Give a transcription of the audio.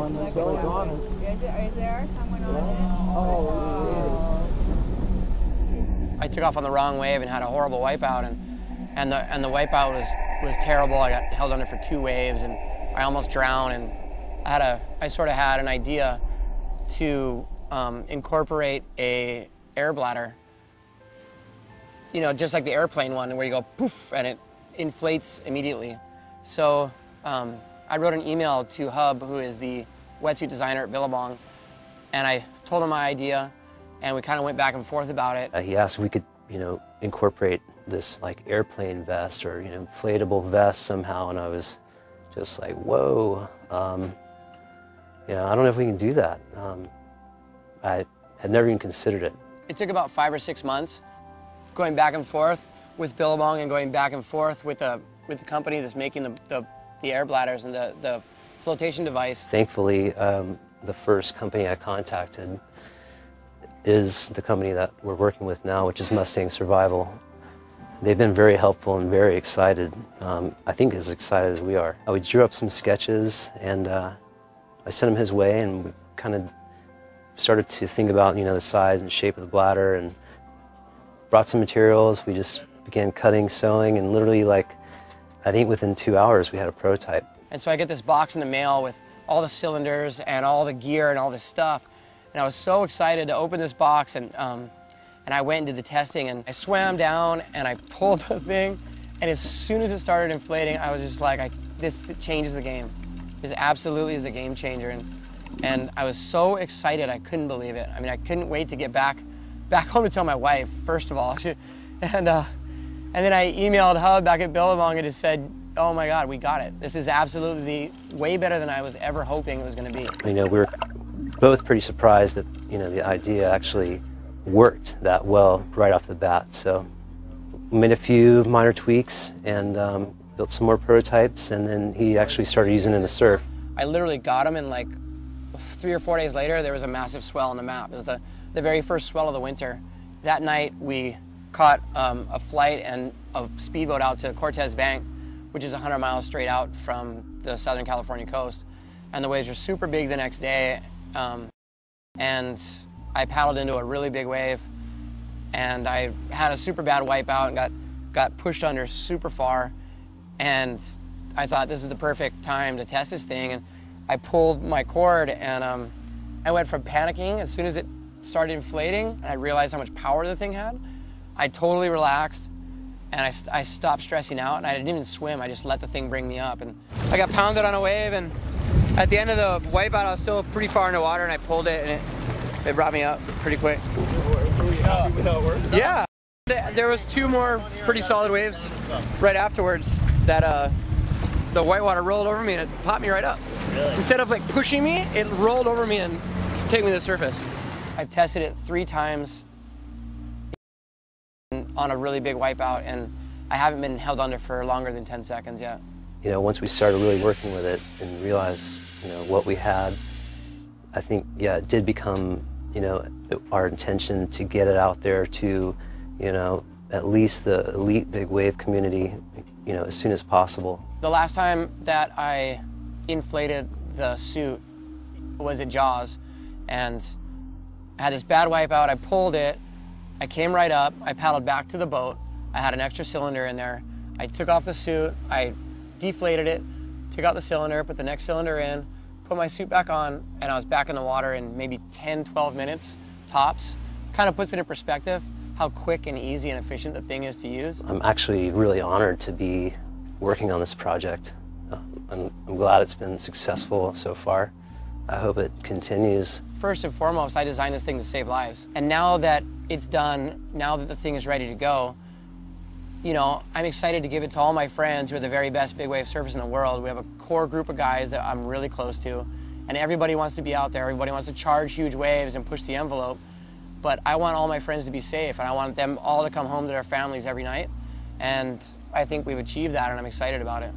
on the show's on it. Is there someone on it? I took off on the wrong wave and had a horrible wipeout, and the wipeout was terrible. I got held under for 2 waves, and I almost drowned. And I sort of had an idea to incorporate a air bladder. You know, just like the airplane one, where you go poof and it inflates immediately. So I wrote an email to Hub, who is the wetsuit designer at Billabong, and I told him my idea, and we kind of went back and forth about it. He asked if we could, you know, incorporate this like airplane vest or, you know, inflatable vest somehow, and I was just like, whoa, yeah, I don't know if we can do that. I had never even considered it. It took about 5 or 6 months, going back and forth with Billabong and going back and forth with the company that's making the air bladders and the flotation device. Thankfully, the first company I contacted is the company that we're working with now, which is Mustang Survival. They've been very helpful and very excited. I think as excited as we are. We drew up some sketches, and I sent him his way, and we kind of started to think about, you know, the size and shape of the bladder, and brought some materials. We just began cutting, sewing, and literally, like, I think within 2 hours we had a prototype. And so I get this box in the mail with all the cylinders and all the gear and all this stuff, and I was so excited to open this box, and I went and did the testing, and I swam down and I pulled the thing, and as soon as it started inflating, I was just like, this changes the game. This absolutely is a game changer, and I was so excited I couldn't believe it. I mean, I couldn't wait to get back home to tell my wife, first of all, and then I emailed Hub back at Billabong and just said, oh my God, we got it. This is absolutely way better than I was ever hoping it was going to be. You know, we were both pretty surprised that, you know, the idea actually worked that well right off the bat. So we made a few minor tweaks and built some more prototypes, and then he actually started using it in the surf. I literally got him, and like 3 or 4 days later, there was a massive swell on the map. It was the very first swell of the winter. That night, we caught a flight and a speedboat out to Cortez Bank, which is 100 miles straight out from the Southern California coast. And the waves were super big the next day. And I paddled into a really big wave, and I had a super bad wipeout and got pushed under super far. And I thought this is the perfect time to test this thing. And I pulled my cord, and I went from panicking as soon as it started inflating, and I realized how much power the thing had. I totally relaxed, and I stopped stressing out, and I didn't even swim. I just let the thing bring me up. And I got pounded on a wave, and at the end of the wipeout, I was still pretty far in the water, and I pulled it, and it brought me up pretty quick. Were you happy with how it worked? Yeah. There was 2 more pretty solid waves right afterwards that the whitewater rolled over me, and it popped me right up. Really? Instead of like pushing me, it rolled over me and took me to the surface. I've tested it 3 times on a really big wipeout, and I haven't been held under for longer than 10 seconds yet. You know, once we started really working with it and realized, you know, what we had, I think, yeah, it did become, you know, our intention to get it out there to, you know, at least the elite big wave community, you know, as soon as possible. The last time that I inflated the suit was at Jaws, and I had this bad wipeout. I pulled it, I came right up, I paddled back to the boat. I had an extra cylinder in there. I took off the suit, I deflated it, took out the cylinder, put the next cylinder in, put my suit back on, and I was back in the water in maybe 10, 12 minutes tops. Kind of puts it in perspective how quick and easy and efficient the thing is to use. I'm actually really honored to be working on this project. I'm glad it's been successful so far. I hope it continues. First and foremost, I designed this thing to save lives. And now that it's done, now that the thing is ready to go, you know, I'm excited to give it to all my friends who are the very best big wave surfers in the world. We have a core group of guys that I'm really close to, and everybody wants to be out there. Everybody wants to charge huge waves and push the envelope. But I want all my friends to be safe, and I want them all to come home to their families every night. And I think we've achieved that, and I'm excited about it.